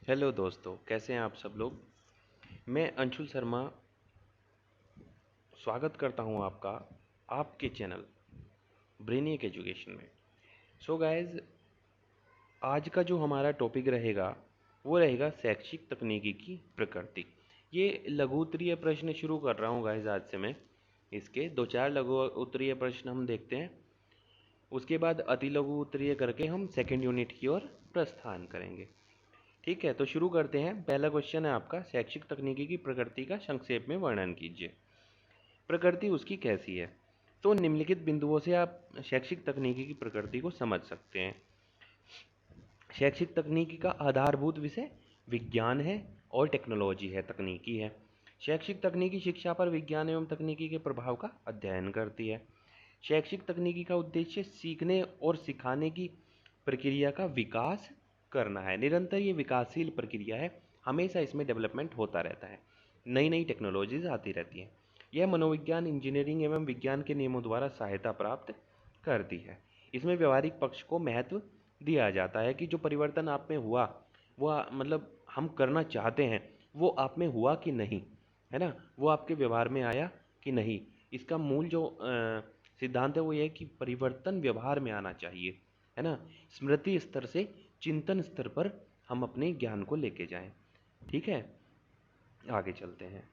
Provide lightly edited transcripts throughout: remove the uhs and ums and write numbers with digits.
Hello दोस्तों, कैसे हैं आप सब लोग। मैं अंशुल शर्मा स्वागत करता हूं आपका आपके चैनल ब्रेनियक एजुकेशन में। सो गाइस, आज का जो हमारा टॉपिक रहेगा वो रहेगा शैक्षिक तकनीकी की प्रकृति। ये लघु उत्तरीय प्रश्न शुरू कर रहा हूं गाइस आज से मैं। इसके दो चार लघु उत्तरीय प्रश्न हम देखते हैं, उसके बाद अति लघु उत्तरीय करके हम सेकेंड यूनिट की ओर प्रस्थान करेंगे। ठीक है, तो शुरू करते हैं। पहला क्वेश्चन है आपका, शैक्षिक तकनीकी की प्रकृति का संक्षेप में वर्णन कीजिए। प्रकृति उसकी कैसी है? तो निम्नलिखित बिंदुओं से आप शैक्षिक तकनीकी की प्रकृति को समझ सकते हैं। शैक्षिक तकनीकी का आधारभूत विषय विज्ञान है और टेक्नोलॉजी है, तकनीकी है। शैक्षिक तकनीकी शिक्षा पर विज्ञान एवं तकनीकी के प्रभाव का अध्ययन करती है। शैक्षिक तकनीकी का उद्देश्य सीखने और सिखाने की प्रक्रिया का विकास करना है। निरंतर ये विकासशील प्रक्रिया है, हमेशा इसमें डेवलपमेंट होता रहता है, नई नई टेक्नोलॉजीज आती रहती हैं। यह मनोविज्ञान, इंजीनियरिंग एवं विज्ञान के नियमों द्वारा सहायता प्राप्त करती है। इसमें व्यवहारिक पक्ष को महत्व दिया जाता है कि जो परिवर्तन आप में हुआ वो मतलब हम करना चाहते हैं वो आप में हुआ कि नहीं, है ना, वो आपके व्यवहार में आया कि नहीं। इसका मूल जो सिद्धांत है वो ये है कि परिवर्तन व्यवहार में आना चाहिए, है ना। स्मृति स्तर से चिंतन स्तर पर हम अपने ज्ञान को लेके जाएं। ठीक है, आगे चलते हैं।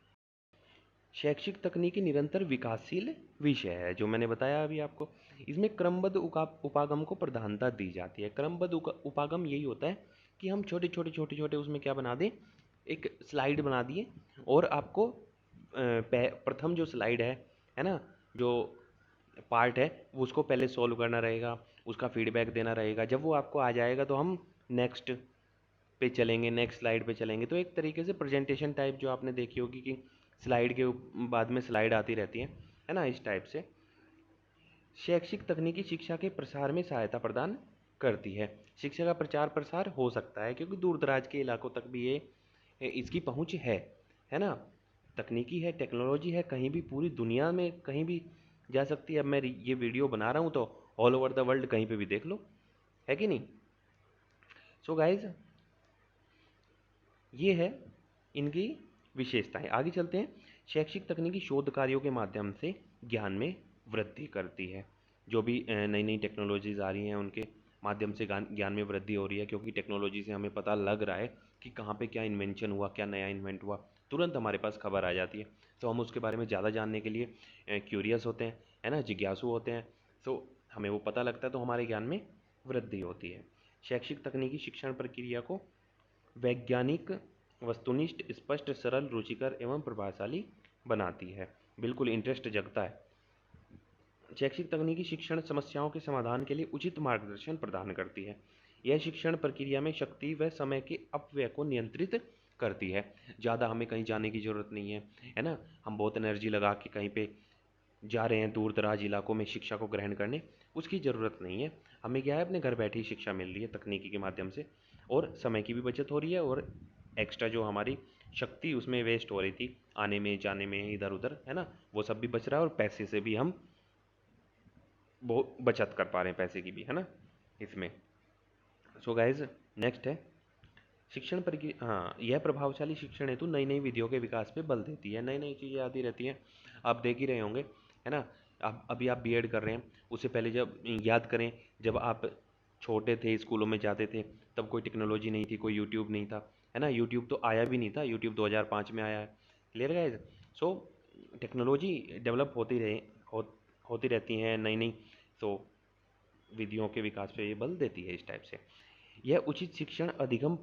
शैक्षिक तकनीकी निरंतर विकासशील विषय है, जो मैंने बताया अभी आपको। इसमें क्रमबद्ध उपागम को प्रधानता दी जाती है। क्रमबद्ध उपागम यही होता है कि हम छोटे छोटे छोटे छोटे उसमें क्या बना दें, एक स्लाइड बना दिए और आपको प्रथम जो स्लाइड है ना, जो पार्ट है वो उसको पहले सॉल्व करना रहेगा, उसका फीडबैक देना रहेगा। जब वो आपको आ जाएगा तो हम नेक्स्ट पे चलेंगे, नेक्स्ट स्लाइड पे चलेंगे। तो एक तरीके से प्रेजेंटेशन टाइप जो आपने देखी होगी कि स्लाइड के बाद में स्लाइड आती रहती है ना, इस टाइप से। शैक्षिक तकनीकी शिक्षा के प्रसार में सहायता प्रदान करती है। शिक्षा का प्रचार प्रसार हो सकता है क्योंकि दूर दराज के इलाकों तक भी ये इसकी पहुंच है ना। तकनीकी है, टेक्नोलॉजी है, कहीं भी पूरी दुनिया में कहीं भी जा सकती है। अब मैं ये वीडियो बना रहा हूँ तो ऑल ओवर द वर्ल्ड कहीं पे भी देख लो, है कि नहीं। सो गाइज, ये है इनकी विशेषताएं। आगे चलते हैं। शैक्षिक तकनीकी शोध कार्यों के माध्यम से ज्ञान में वृद्धि करती है। जो भी नई नई टेक्नोलॉजीज आ रही हैं उनके माध्यम से ज्ञान में वृद्धि हो रही है, क्योंकि टेक्नोलॉजी से हमें पता लग रहा है कि कहाँ पे क्या इन्वेंशन हुआ, क्या नया इन्वेंट हुआ, तुरंत हमारे पास खबर आ जाती है। तो हम उसके बारे में ज़्यादा जानने के लिए क्यूरियस होते हैं, है ना, जिज्ञासु होते हैं। तो हमें वो पता लगता है तो हमारे ज्ञान में वृद्धि होती है। शैक्षिक तकनीकी शिक्षण प्रक्रिया को वैज्ञानिक, वस्तुनिष्ठ, स्पष्ट, सरल, रुचिकर एवं प्रभावशाली बनाती है। बिल्कुल इंटरेस्ट जगता है। शैक्षिक तकनीकी शिक्षण समस्याओं के समाधान के लिए उचित मार्गदर्शन प्रदान करती है। यह शिक्षण प्रक्रिया में शक्ति व समय के अपव्यय को नियंत्रित करती है। ज़्यादा हमें कहीं जाने की ज़रूरत नहीं है ना। हम बहुत एनर्जी लगा के कहीं पे जा रहे हैं दूर दराज इलाकों में शिक्षा को ग्रहण करने, उसकी ज़रूरत नहीं है। हमें क्या है, अपने घर बैठे ही शिक्षा मिल रही है तकनीकी के माध्यम से, और समय की भी बचत हो रही है और एक्स्ट्रा जो हमारी शक्ति उसमें वेस्ट हो रही थी आने में जाने में इधर उधर, है ना, वो सब भी बच रहा है और पैसे से भी हम बहुत बचत कर पा रहे हैं, पैसे की भी, है ना, इसमें। सो गाइज, नेक्स्ट है शिक्षण प्रक्रिया। हाँ, यह प्रभावशाली शिक्षण हेतु नई नई विधियों के विकास पे बल देती है। नई नई चीज़ें आती रहती हैं, आप देख ही रहे होंगे, है ना। अब अभी आप बीएड कर रहे हैं, उससे पहले जब याद करें, जब आप छोटे थे, स्कूलों में जाते थे, तब कोई टेक्नोलॉजी नहीं थी, कोई यूट्यूब नहीं था, है ना। यूट्यूब तो आया भी नहीं था, यूट्यूब 2005 में आया है। Clear guys. So technology develop होती रहती हैं नई नई, तो विधियों के विकास पे ये बल देती है इस टाइप से। यह उचित शिक्षण अधिगम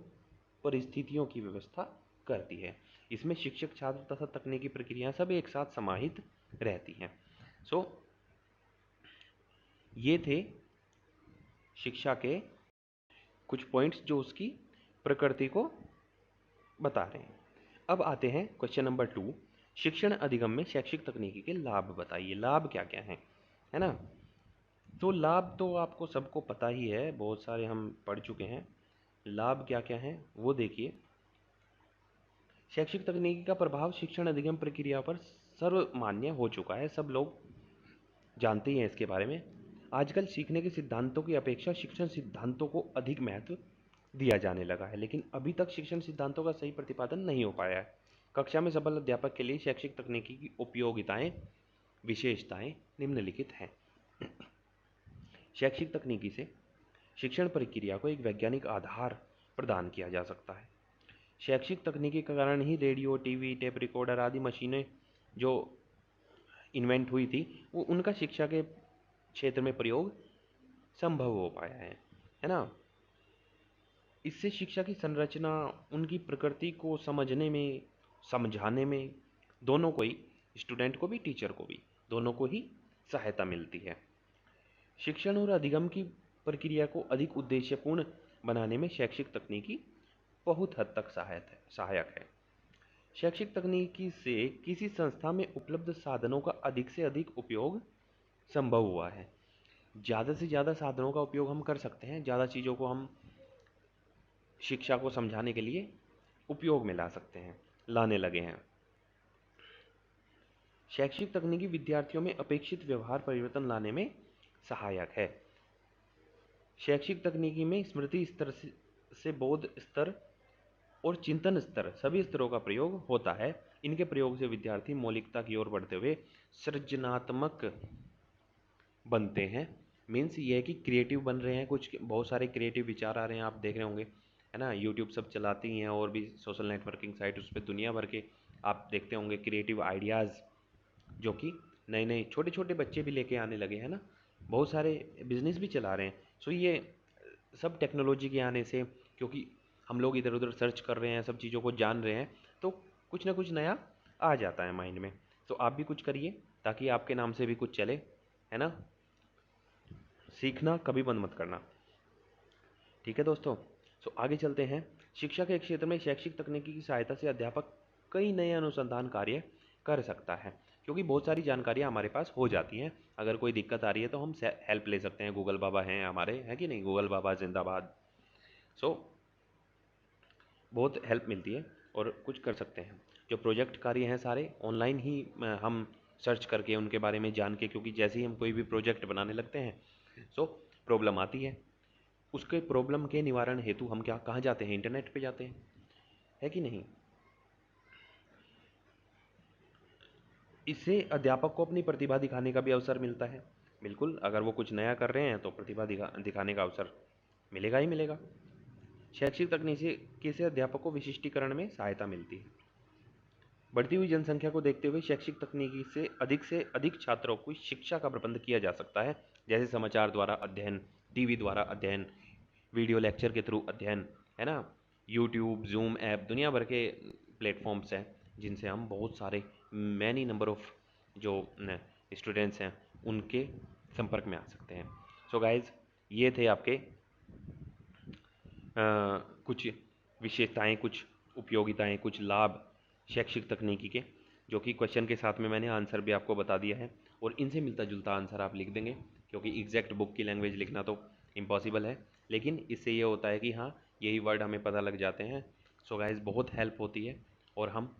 परिस्थितियों की व्यवस्था करती है। इसमें शिक्षक, छात्र तथा तकनीकी प्रक्रियाएं सब एक साथ समाहित रहती हैं। सो ये थे शिक्षा के कुछ पॉइंट्स जो उसकी प्रकृति को बता रहे हैं। अब आते हैं क्वेश्चन नंबर 2। शिक्षण अधिगम में शैक्षिक तकनीकी के लाभ बताइए। लाभ क्या क्या हैं, है ना। तो लाभ तो आपको सबको पता ही है, बहुत सारे हम पढ़ चुके हैं। लाभ क्या क्या हैं वो देखिए। शैक्षिक तकनीकी का प्रभाव शिक्षण अधिगम प्रक्रिया पर सर्वमान्य हो चुका है, सब लोग जानते ही हैं इसके बारे में। आजकल सीखने के सिद्धांतों की अपेक्षा शिक्षण सिद्धांतों को अधिक महत्व दिया जाने लगा है, लेकिन अभी तक शिक्षण सिद्धांतों का सही प्रतिपादन नहीं हो पाया है। कक्षा में सफल अध्यापक के लिए शैक्षिक तकनीकी की उपयोगिताएं, विशेषताएं निम्नलिखित हैं। शैक्षिक तकनीकी से शिक्षण प्रक्रिया को एक वैज्ञानिक आधार प्रदान किया जा सकता है। शैक्षिक तकनीकी के कारण ही रेडियो, टीवी, टेप रिकॉर्डर आदि मशीनें जो इन्वेंट हुई थी, वो उनका शिक्षा के क्षेत्र में प्रयोग संभव हो पाया है ना। इससे शिक्षा की संरचना, उनकी प्रकृति को समझने में, समझाने में दोनों को ही, स्टूडेंट को भी, टीचर को भी, दोनों को ही सहायता मिलती है। शिक्षण और अधिगम की प्रक्रिया को अधिक उद्देश्यपूर्ण बनाने में शैक्षिक तकनीकी बहुत हद तक सहायक है। शैक्षिक तकनीकी से किसी संस्था में उपलब्ध साधनों का अधिक से अधिक उपयोग संभव हुआ है। ज़्यादा से ज़्यादा साधनों का उपयोग हम कर सकते हैं, ज़्यादा चीज़ों को हम शिक्षा को समझाने के लिए उपयोग में ला सकते हैं, लाने लगे हैं। शैक्षिक तकनीकी विद्यार्थियों में अपेक्षित व्यवहार परिवर्तन लाने में सहायक है। शैक्षिक तकनीकी में स्मृति स्तर से बोध स्तर और चिंतन स्तर, सभी स्तरों का प्रयोग होता है। इनके प्रयोग से विद्यार्थी मौलिकता की ओर बढ़ते हुए सृजनात्मक बनते हैं। मीन्स ये है कि क्रिएटिव बन रहे हैं, कुछ बहुत सारे क्रिएटिव विचार आ रहे हैं, आप देख रहे होंगे, है ना। यूट्यूब सब चलाती हैं और भी सोशल नेटवर्किंग साइट, उस पर दुनिया भर के आप देखते होंगे क्रिएटिव आइडियाज़, जो कि नए नए छोटे छोटे बच्चे भी लेके आने लगे हैं ना, बहुत सारे बिजनेस भी चला रहे हैं। सो ये सब टेक्नोलॉजी के आने से, क्योंकि हम लोग इधर उधर सर्च कर रहे हैं, सब चीज़ों को जान रहे हैं, तो कुछ ना कुछ नया आ जाता है माइंड में। तो आप भी कुछ करिए ताकि आपके नाम से भी कुछ चले, है ना। सीखना कभी बंद मत करना, ठीक है दोस्तों। सो आगे चलते हैं। शिक्षा के क्षेत्र में शैक्षिक तकनीकी की सहायता से अध्यापक कई नए अनुसंधान कार्य कर सकता है, क्योंकि बहुत सारी जानकारियाँ हमारे पास हो जाती हैं। अगर कोई दिक्कत आ रही है तो हम हेल्प ले सकते हैं, गूगल बाबा हैं हमारे, है कि नहीं, गूगल बाबा जिंदाबाद। सो बहुत हेल्प मिलती है और कुछ कर सकते हैं। जो प्रोजेक्ट कार्य हैं सारे ऑनलाइन ही हम सर्च करके उनके बारे में जान के, क्योंकि जैसे ही हम कोई भी प्रोजेक्ट बनाने लगते हैं सो प्रॉब्लम आती है, उसके प्रॉब्लम के निवारण हेतु हम क्या कहाँ जाते हैं, इंटरनेट पे जाते हैं, है कि नहीं। इससे अध्यापक को अपनी प्रतिभा दिखाने का भी अवसर मिलता है। बिल्कुल, अगर वो कुछ नया कर रहे हैं तो प्रतिभा दिखाने का अवसर मिलेगा ही मिलेगा। शैक्षिक तकनीकी से अध्यापक को विशिष्टीकरण में सहायता मिलती है। बढ़ती हुई जनसंख्या को देखते हुए शैक्षिक तकनीकी से अधिक छात्रों को शिक्षा का प्रबंध किया जा सकता है, जैसे समाचार द्वारा अध्ययन, टीवी द्वारा अध्ययन, वीडियो लेक्चर के थ्रू अध्ययन, है ना। यूट्यूब, जूम ऐप, दुनिया भर के प्लेटफॉर्म्स हैं जिनसे हम बहुत सारे मैनी नंबर ऑफ जो स्टूडेंट्स हैं उनके संपर्क में आ सकते हैं। सो गाइज, ये थे आपके कुछ विशेषताएं, कुछ उपयोगिताएं, कुछ लाभ शैक्षिक तकनीकी के, जो कि क्वेश्चन के साथ में मैंने आंसर भी आपको बता दिया है, और इनसे मिलता जुलता आंसर आप लिख देंगे, क्योंकि एग्जैक्ट बुक की लैंग्वेज लिखना तो इम्पॉसिबल है, लेकिन इससे ये होता है कि हाँ, यही वर्ड हमें पता लग जाते हैं। सो गाइज, बहुत हेल्प होती है और हम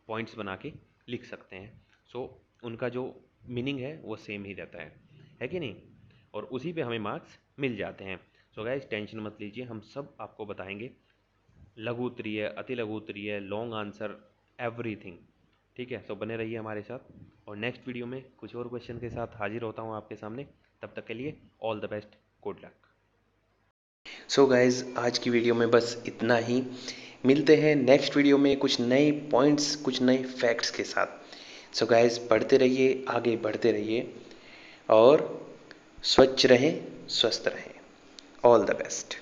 पॉइंट्स बना के लिख सकते हैं। सो उनका जो मीनिंग है वो सेम ही रहता है कि नहीं, और उसी पे हमें मार्क्स मिल जाते हैं। सो गाइज, टेंशन मत लीजिए, हम सब आपको बताएंगे, लघु उत्तरीय, अति लघु उत्तरीय, लॉन्ग आंसर, एवरीथिंग, ठीक है। सो बने रहिए हमारे साथ, और नेक्स्ट वीडियो में कुछ और क्वेश्चन के साथ हाजिर होता हूँ आपके सामने। तब तक के लिए all the best, good luck. So guys, आज की वीडियो में बस इतना ही। मिलते हैं नेक्स्ट वीडियो में कुछ नए पॉइंट्स, कुछ नए फैक्ट्स के साथ। सो गाइज, पढ़ते रहिए, आगे बढ़ते रहिए और स्वच्छ रहें, स्वस्थ रहें। All the best.